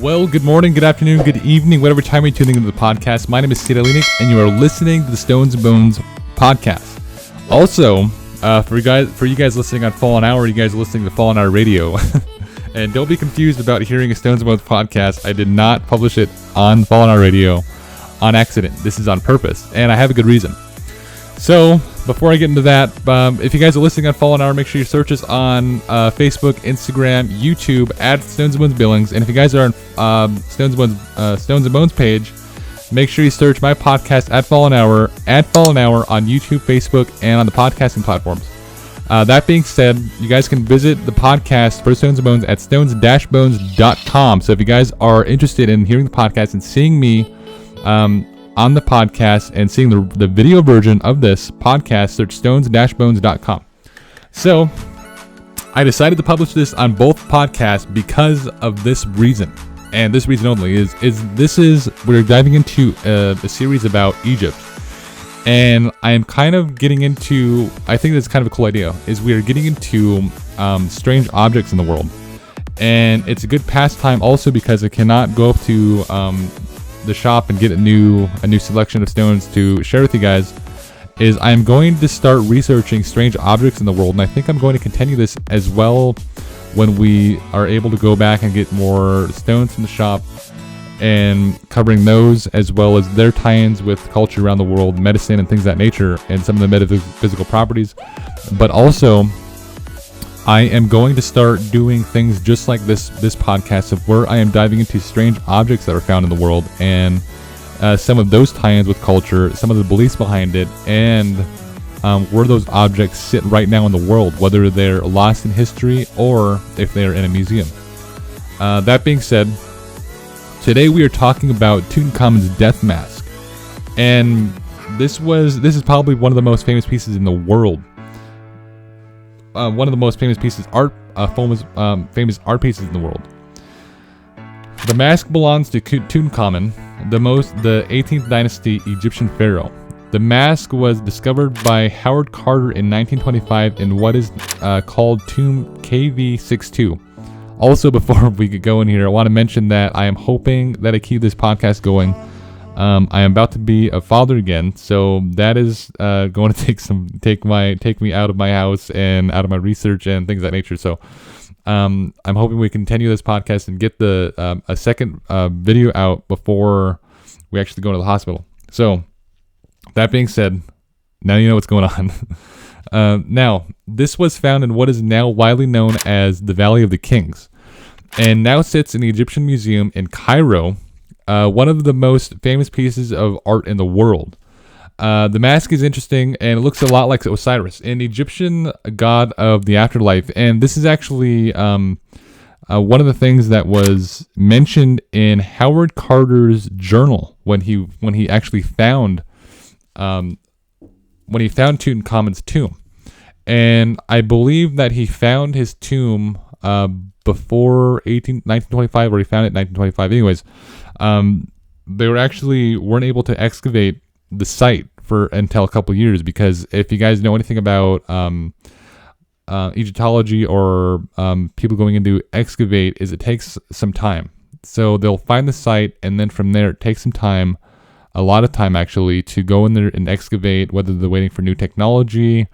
Well, good morning, good afternoon, good evening, whatever time you're tuning into the podcast. My name is Cdale, and you are listening to the Stones and Bones podcast. Also, for you guys listening on Fallen Hour, you guys are listening to Fallen Hour Radio. And don't be confused about hearing a Stones and Bones podcast. I did not publish it on Fallen Hour Radio on accident. This is on purpose, and I have a good reason. So, before I get into that, if you guys are listening on Fallen Hour, make sure you search us on Facebook, Instagram, YouTube, at Stones and Bones Billings. And if you guys are on Stones and Bones page, make sure you search my podcast at Fallen Hour on YouTube, Facebook, and on the podcasting platforms. That being said, you guys can visit the podcast for Stones and Bones at stones-bones.com. So if you guys are interested in hearing the podcast and seeing me on the podcast and seeing the video version of this podcast, search stones-bones.com. So I decided to publish this on both podcasts because of this reason, and this reason only is we're diving into a series about Egypt, and I am kind of getting into, I think that's kind of a cool idea, is we are getting into strange objects in the world, and it's a good pastime also because I cannot go up to the shop and get a new selection of stones to share with you guys. Is I'm going to start researching strange objects in the world, and I think I'm going to continue this as well when we are able to go back and get more stones from the shop and covering those, as well as their tie-ins with culture around the world, medicine and things of that nature, and some of the metaphysical properties. But also, I am going to start doing things just like this podcast, of where I am diving into strange objects that are found in the world, and some of those tie-ins with culture, some of the beliefs behind it, and where those objects sit right now in the world, whether they're lost in history or if they're in a museum. That being said, today we are talking about Tutankhamun's Death Mask, and this is probably one of the most famous pieces in the world. One of the most famous famous art pieces in the world. The mask belongs to Tutankhamun, the 18th dynasty Egyptian pharaoh. The mask was discovered by Howard Carter in 1925 in what is called Tomb KV62. Also, before we get going here, I want to mention that I am hoping that I keep this podcast going. I am about to be a father again, so that is going to take me out of my house and out of my research and things of that nature. So I'm hoping we continue this podcast and get a second video out before we actually go to the hospital. So that being said, now you know what's going on. Now, this was found in what is now widely known as the Valley of the Kings, and now sits in the Egyptian Museum in Cairo. One of the most famous pieces of art in the world. The mask is interesting, and it looks a lot like Osiris, an Egyptian god of the afterlife. And this is actually one of the things that was mentioned in Howard Carter's journal when he actually found Tutankhamun's tomb. And I believe that he found his tomb before 1925, or he found it in 1925. Anyways, they weren't able to excavate the site until a couple years, because if you guys know anything about Egyptology or people going in to excavate, it takes some time. So they'll find the site, and then from there it takes some time, a lot of time actually, to go in there and excavate, whether they're waiting for new technology,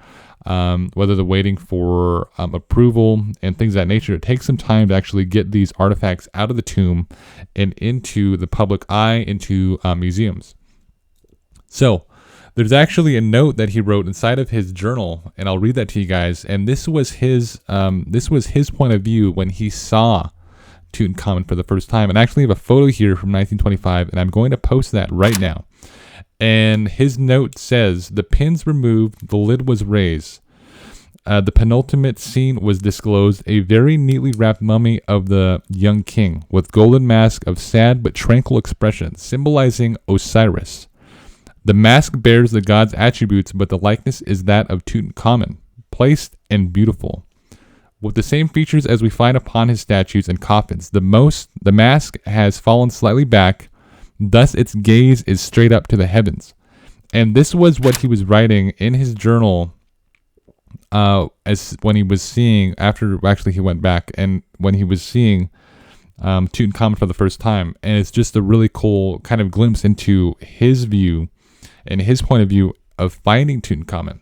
whether they're waiting for approval and things of that nature. It takes some time to actually get these artifacts out of the tomb and into the public eye, into museums. So there's actually a note that he wrote inside of his journal, and I'll read that to you guys. And this was his point of view when he saw Tutankhamun for the first time. And I actually have a photo here from 1925, and I'm going to post that right now. And his note says, "The pins removed, the lid was raised. The penultimate scene was disclosed, a very neatly wrapped mummy of the young king, with golden mask of sad but tranquil expression, symbolizing Osiris. The mask bears the god's attributes, but the likeness is that of Tutankhamun, placed and beautiful, with the same features as we find upon his statues and coffins. The mask has fallen slightly back, thus its gaze is straight up to the heavens." And this was what he was writing in his journal as when he was seeing, after actually he went back, and when he was seeing Tutankhamun for the first time, and it's just a really cool kind of glimpse into his view and his point of view of finding Tutankhamun.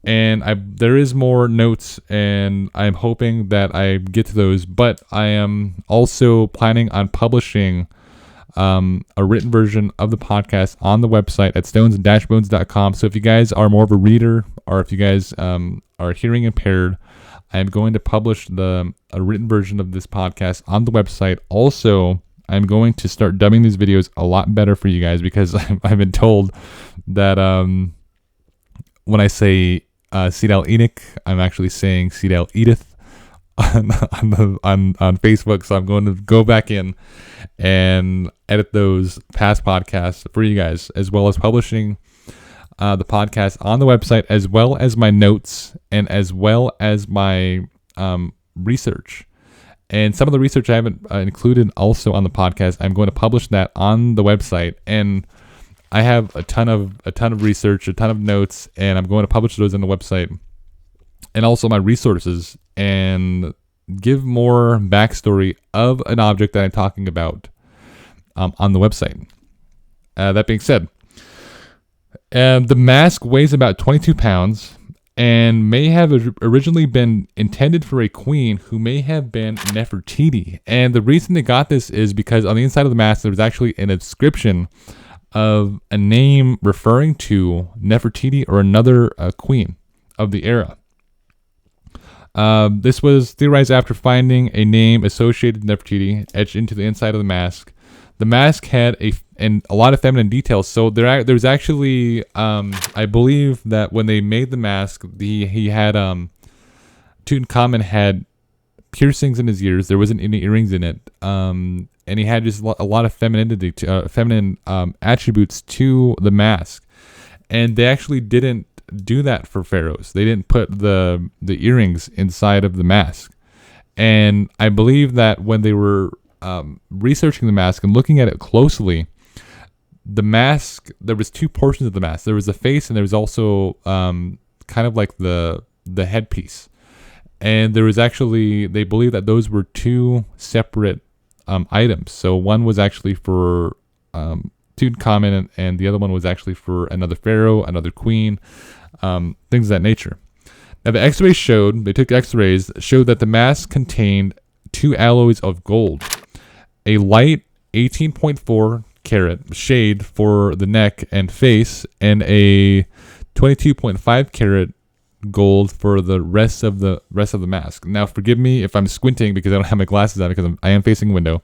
And there is more notes, and I'm hoping that I get to those, but I am also planning on publishing a written version of the podcast on the website at stones-bones.com. So if you guys are more of a reader, or if you guys are hearing impaired, I am going to publish a written version of this podcast on the website. Also, I'm going to start dubbing these videos a lot better for you guys, because I've been told that when I say Cdale Enick, I'm actually saying Cdale Edith on Facebook. So I'm going to go back in and edit those past podcasts for you guys, as well as publishing the podcast on the website, as well as my notes and as well as my research. And some of the research I haven't included also on the podcast, I'm going to publish that on the website. And I have a ton of research, a ton of notes, and I'm going to publish those on the website, and also my resources, and give more backstory of an object that I'm talking about on the website. That being said, the mask weighs about 22 pounds and may have originally been intended for a queen who may have been Nefertiti. And the reason they got this is because on the inside of the mask, there was actually an inscription of a name referring to Nefertiti, or another queen of the era. This was theorized after finding a name associated with Nefertiti etched into the inside of the mask. The mask had a lot of feminine details. So there was actually, I believe that when they made the mask, he had Tutankhamun had piercings in his ears. There wasn't any earrings in it. And he had just a lot of femininity, feminine attributes to the mask. And they actually didn't do that for pharaohs. They didn't put the earrings inside of the mask. And I believe that when they were researching the mask and looking at it closely, the mask, there was two portions of the mask. There was the face, and there was also kind of like the headpiece. And there was actually, they believe that those were two separate items. So one was actually for Tutankhamun, and the other one was actually for another pharaoh, another queen, things of that nature. Now the x-rays they took x-rays, showed that the mask contained two alloys of gold, a light 18.4 carat shade for the neck and face, and a 22.5 carat gold for the rest of the mask. Now forgive me if I'm squinting because I don't have my glasses on, because I am facing a window.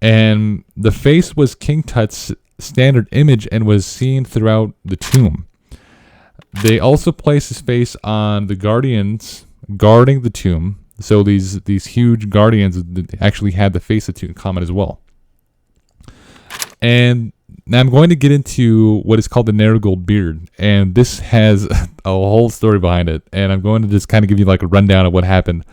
And the face was King Tut's standard image and was seen throughout the tomb. They also placed his face on the guardians guarding the tomb. So these huge guardians actually had the face of Tutankhamun as well. And now I'm going to get into what is called the Marigold beard, and this has a whole story behind it, and I'm going to just kind of give you like a rundown of what happened.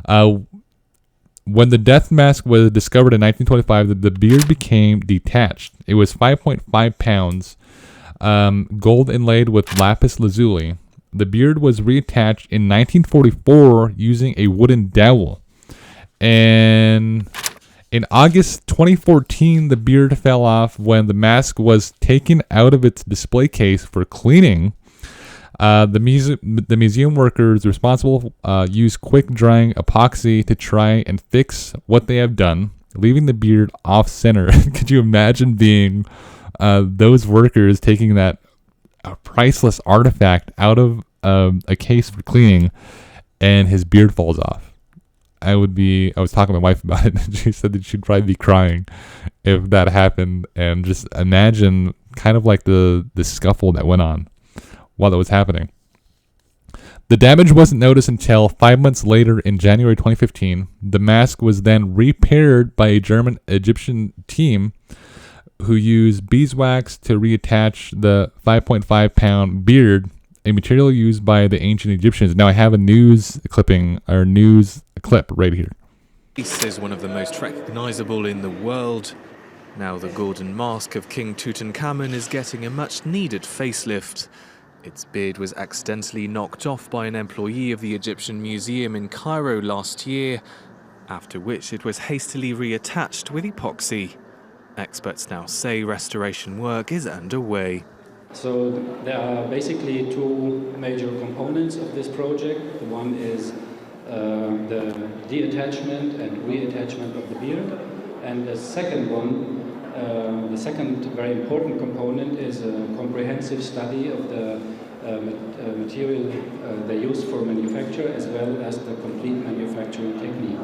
When the Death Mask was discovered in 1925, the beard became detached. It was 5.5 pounds, gold inlaid with lapis lazuli. The beard was reattached in 1944 using a wooden dowel, and in August 2014, the beard fell off when the mask was taken out of its display case for cleaning. The museum workers responsible used quick-drying epoxy to try and fix what they have done, leaving the beard off-center. Could you imagine being those workers taking that priceless artifact out of a case for cleaning, and his beard falls off? I was talking to my wife about it, and she said that she'd probably be crying if that happened. And just imagine kind of like the scuffle that went on while that was happening. The damage wasn't noticed until 5 months later in January 2015. The mask was then repaired by a German Egyptian team who used beeswax to reattach the 5.5 pound beard, a material used by the ancient Egyptians. Now I have a news clip right here. This is one of the most recognizable in the world. Now the golden mask of King Tutankhamun is getting a much-needed facelift. Its beard was accidentally knocked off by an employee of the Egyptian Museum in Cairo last year. after which it was hastily reattached with epoxy. Experts now say restoration work is underway. So there are basically two major components of this project. The one is the deattachment and reattachment of the beard, and the second one, the second very important component, is a comprehensive study of the material they use for manufacture, as well as the complete manufacturing technique.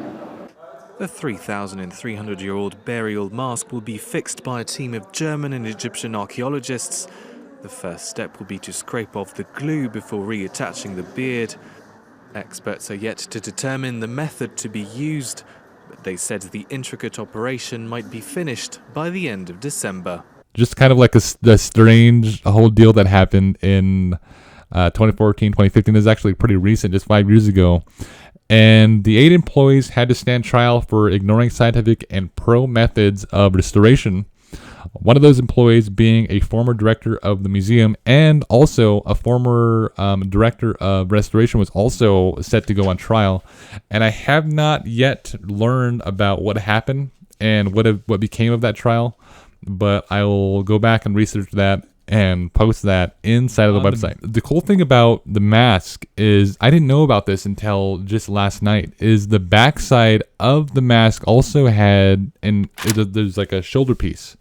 The 3,300-year-old burial mask will be fixed by a team of German and Egyptian archaeologists. The first step will be to scrape off the glue before reattaching the beard. Experts are yet to determine the method to be used, but they said the intricate operation might be finished by the end of December. Just kind of like the strange whole deal that happened in 2014, 2015. This is actually pretty recent, just 5 years ago. And the 8 employees had to stand trial for ignoring scientific and pro methods of restoration. One of those employees being a former director of the museum and also a former director of restoration was also set to go on trial. And I have not yet learned about what happened and what became of that trial, but I will go back and research that and post that inside of the website. The cool thing about the mask is, I didn't know about this until just last night, is the backside of the mask also had, and there's like a shoulder piece.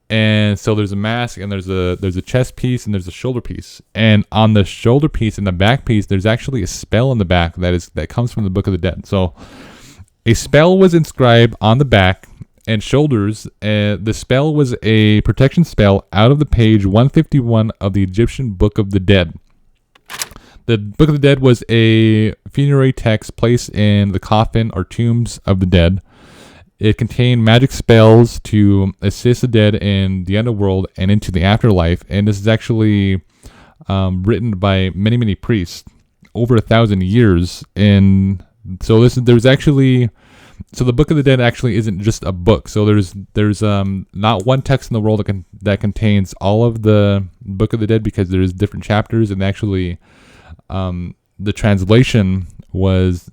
And so there's a mask, and there's a chest piece, and there's a shoulder piece. And on the shoulder piece and the back piece, there's actually a spell in the back that comes from the Book of the Dead. So a spell was inscribed on the back and shoulders. The spell was a protection spell out of the page 151 of the Egyptian Book of the Dead. The Book of the Dead was a funerary text placed in the coffin or tombs of the dead. It contained magic spells to assist the dead in the underworld and into the afterlife. And this is actually written by many, many priests over 1,000 years. And so there's actually, so the Book of the Dead actually isn't just a book. So there's not one text in the world that contains all of the Book of the Dead, because there's different chapters, and actually the translation was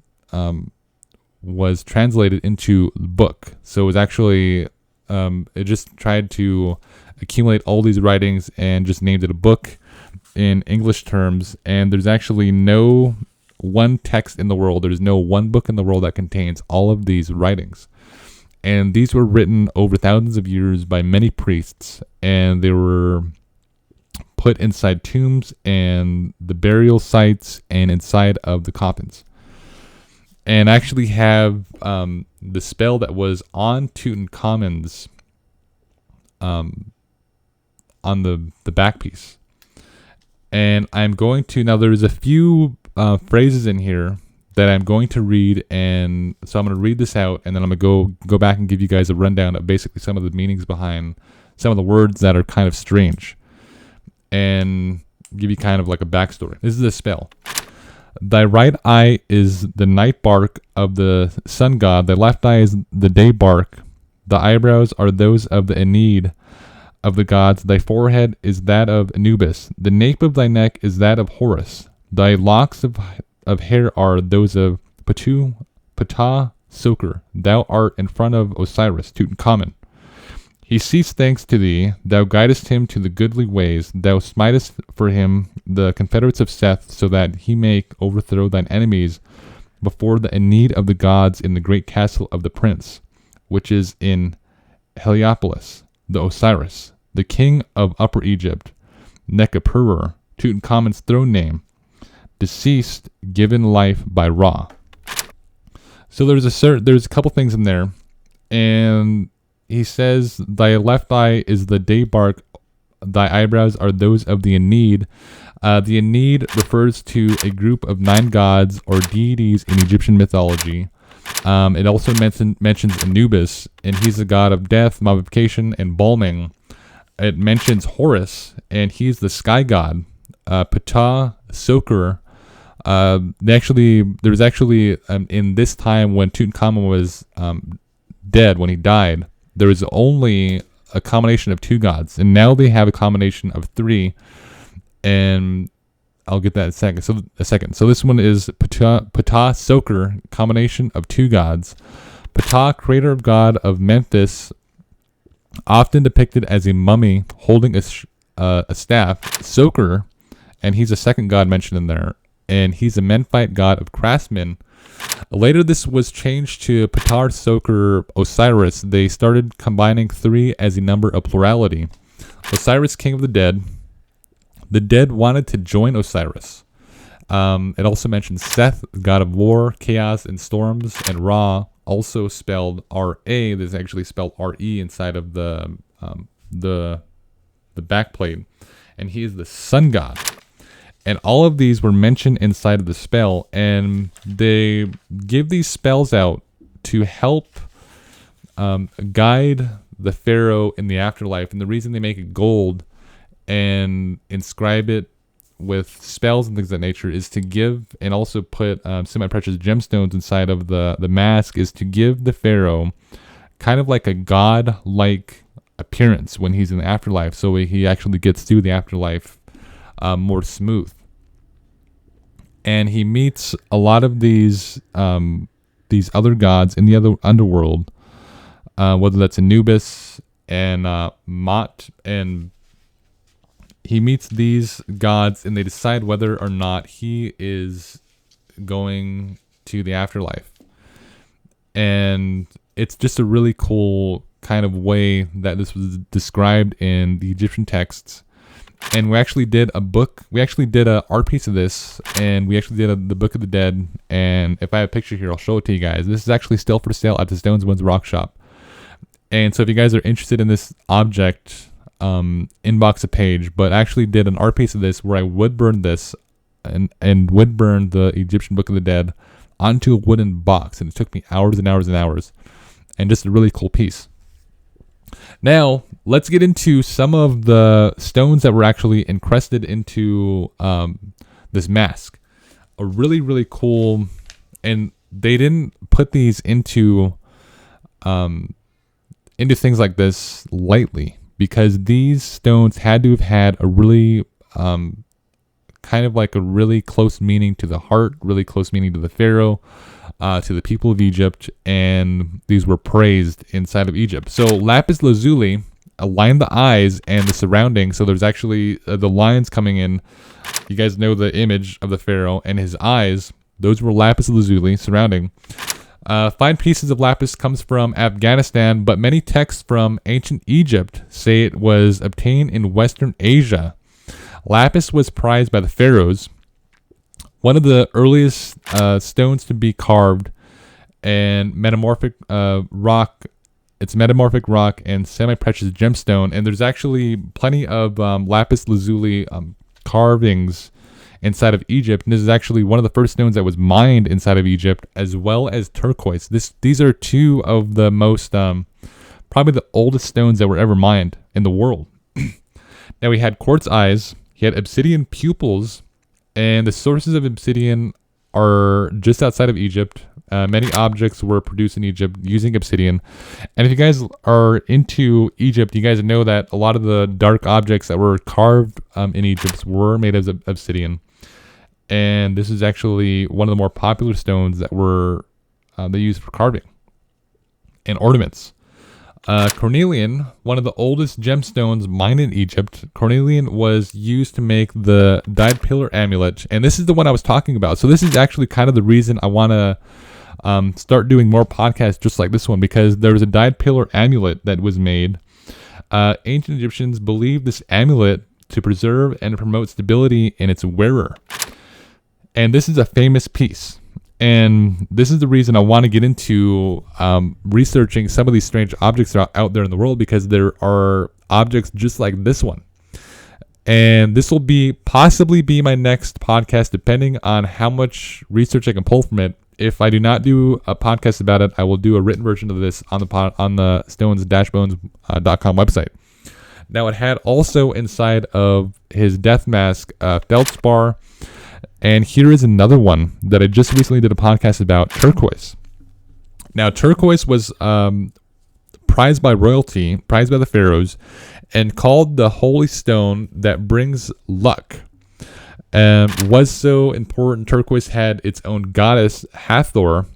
translated into the book. So it was actually, it just tried to accumulate all these writings and just named it a book in English terms. And there's actually no one text in the world, there's no one book in the world that contains all of these writings. And these were written over thousands of years by many priests, and they were put inside tombs and the burial sites and inside of the coffins. And I actually have the spell that was on Tutankhamun's on the back piece. And I'm going to, now there's a few phrases in here that I'm going to read, and so I'm going to read this out, and then I'm going to go back and give you guys a rundown of basically some of the meanings behind some of the words that are kind of strange, and give you kind of like a backstory. This is a spell. Thy right eye is the night bark of the sun god. Thy left eye is the day bark. The eyebrows are those of the Enick of the gods. Thy forehead is that of Anubis. The nape of thy neck is that of Horus. Thy locks of hair are those of Ptah Soker. Thou art in front of Osiris, Tutankhamun. He seeks thanks to thee. Thou guidest him to the goodly ways. Thou smitest for him the confederates of Seth, so that he may overthrow thine enemies before the Enick of the gods in the great castle of the prince, which is in Heliopolis. The Osiris, the king of Upper Egypt, Nekhepurur, Tutankhamun's throne name, deceased, given life by Ra. So there's a couple things in there, and he says, thy left eye is the day bark, thy eyebrows are those of the Enick. The Enick refers to a group of 9 gods or deities in Egyptian mythology. It also mentions Anubis, and he's the god of death, mummification, and embalming. It mentions Horus, and he's the sky god. Ptah Soker. There was actually in this time when Tutankhamun was dead, when he died, there was only a combination of 2 gods, and now they have a combination of 3. And I'll get that in a second. So this one is Ptah Soker, combination of two gods. Ptah, creator of god of Memphis, often depicted as a mummy holding a staff. Soker, and he's a second god mentioned in there, and he's a Memphite god of craftsmen. Later, this was changed to Ptah Soker Osiris. They started combining three as a number of plurality. Osiris, king of the dead. The dead wanted to join Osiris. It also mentions Seth, god of war, chaos, and storms, and Ra, also spelled R-A. There's actually spelled R-E inside of the backplate, and he is the sun god. And all of these were mentioned inside of the spell, and they give these spells out to help guide the pharaoh in the afterlife. And the reason they make it gold and inscribe it with spells and things of that nature is to give, and also put semi-precious gemstones inside of the mask, is to give the pharaoh kind of like a god-like appearance when he's in the afterlife, so he actually gets through the afterlife more smooth. And he meets a lot of these other gods in the other underworld, whether that's Anubis and Mot, and he meets these gods, and they decide whether or not he is going to the afterlife. And it's just a really cool kind of way that this was described in the Egyptian texts. And we actually did a book. We actually did a art piece of this, and we actually did the Book of the Dead. And if I have a picture here, I'll show it to you guys. This is actually still for sale at the Stones Bones Rock Shop. And so if you guys are interested in this object, inbox a page. But I actually did an art piece of this where I wood burned this and wood burned the Egyptian Book of the Dead onto a wooden box, and it took me hours and hours and hours, and just a really cool piece. Now, let's get into some of the stones that were actually encrusted into this mask. A really, really cool, and they didn't put these into things like this lightly, because these stones had to have had a really kind of like a really close meaning to the heart, really close meaning to the pharaoh, to the people of Egypt, and these were praised inside of Egypt. So lapis lazuli aligned the eyes and the surroundings. So there's actually the lines coming in. You guys know the image of the pharaoh and his eyes. Those were lapis lazuli surrounding. Fine pieces of lapis comes from Afghanistan, but many texts from ancient Egypt say it was obtained in Western Asia. Lapis was prized by the pharaohs. One of the earliest stones to be carved, and metamorphic rock. It's metamorphic rock and semi-precious gemstone, and there's actually plenty of lapis lazuli carvings inside of Egypt. And this is actually one of the first stones that was mined inside of Egypt, as well as turquoise. These are two of the most, probably the oldest stones that were ever mined in the world. Now we had quartz eyes. He had obsidian pupils, and the sources of obsidian are just outside of Egypt. Many objects were produced in Egypt using obsidian. And if you guys are into Egypt, you guys know that a lot of the dark objects that were carved in Egypt were made of obsidian. And this is actually one of the more popular stones that were they used for carving and ornaments. Cornelian, one of the oldest gemstones mined in Egypt. Cornelian was used to make the dyed pillar amulet, and this is the one I was talking about. So this is actually kind of the reason I want to start doing more podcasts just like this one, because there was a dyed pillar amulet that was made. Ancient Egyptians believed this amulet to preserve and promote stability in its wearer. And this is a famous piece. And this is the reason I want to get into researching some of these strange objects that are out there in the world, because there are objects just like this one. And this will possibly be my next podcast, depending on how much research I can pull from it. If I do not do a podcast about it, I will do a written version of this on the stones-bones.com website. Now, it had also inside of his death mask feldspar. And here is another one that I just recently did a podcast about, turquoise. Now, turquoise was prized by royalty, prized by the pharaohs, and called the holy stone that brings luck. Was so important. Turquoise had its own goddess, Hathor,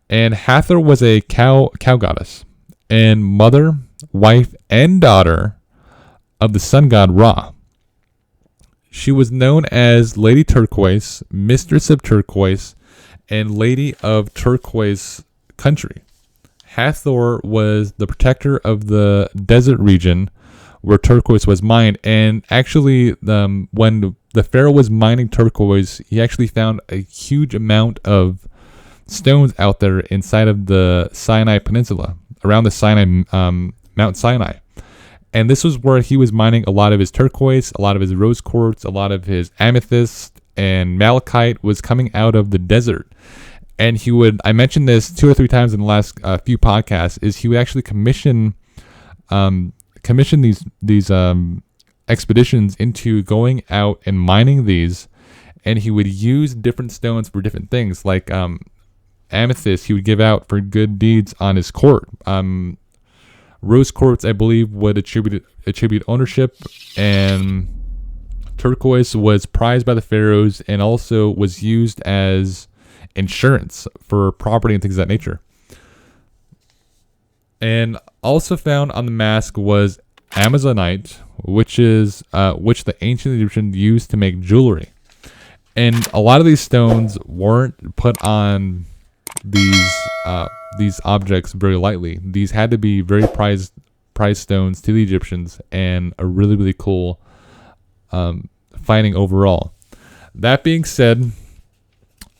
and Hathor was a cow goddess and mother, wife, and daughter of the sun god Ra. She was known as Lady Turquoise, Mistress of Turquoise, and Lady of Turquoise Country. Hathor was the protector of the desert region where turquoise was mined, and actually when the pharaoh was mining turquoise, he actually found a huge amount of stones out there inside of the Sinai Peninsula, around the Sinai, Mount Sinai. And this was where he was mining a lot of his turquoise, a lot of his rose quartz, a lot of his amethyst, and malachite was coming out of the desert. And he would, I mentioned this 2 or 3 times in the last few podcasts, is he would actually commission these expeditions into going out and mining these, and he would use different stones for different things, like amethyst he would give out for good deeds on his court. Rose quartz, I believe, would attribute ownership, and turquoise was prized by the pharaohs and also was used as insurance for property and things of that nature. And also found on the mask was Amazonite, which the ancient Egyptians used to make jewelry. And a lot of these stones weren't put on these objects very lightly. These had to be very prized stones to the Egyptians, and a really, really cool finding overall. That being said,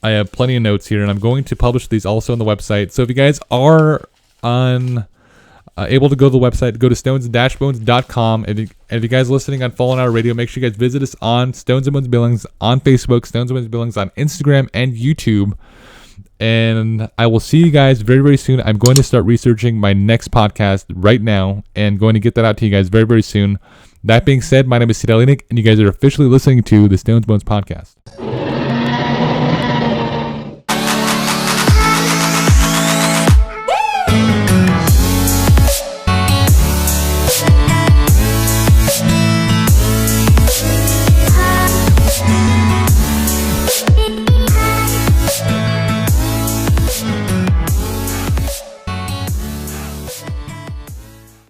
I have plenty of notes here, and I'm going to publish these also on the website. So if you guys are able to go to the website, go to stones-bones.com. And if you guys are listening on Fallen Hour Radio, make sure you guys visit us on Stones and Bones Billings on Facebook, Stones and Bones Billings on Instagram and YouTube. And I will see you guys very, very soon. I'm going to start researching my next podcast right now and going to get that out to you guys very, very soon. That being said, my name is Enick, and you guys are officially listening to the Stones Bones Podcast.